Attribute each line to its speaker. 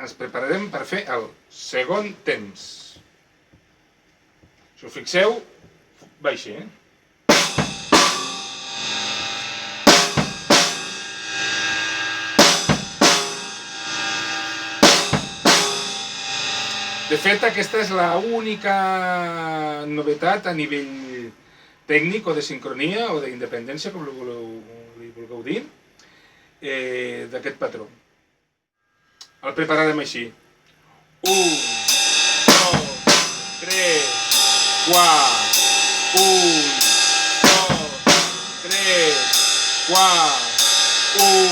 Speaker 1: ens prepararem per fer el segon temps. Si us fixeu, va així, De fet, aquesta és l'única novetat a nivell tècnic o de sincronia o d'independència, com li vulgueu dir, d'aquest patró. El prepararem així. 1, 2, 3, 4. 1, 2, 3, 4. 1,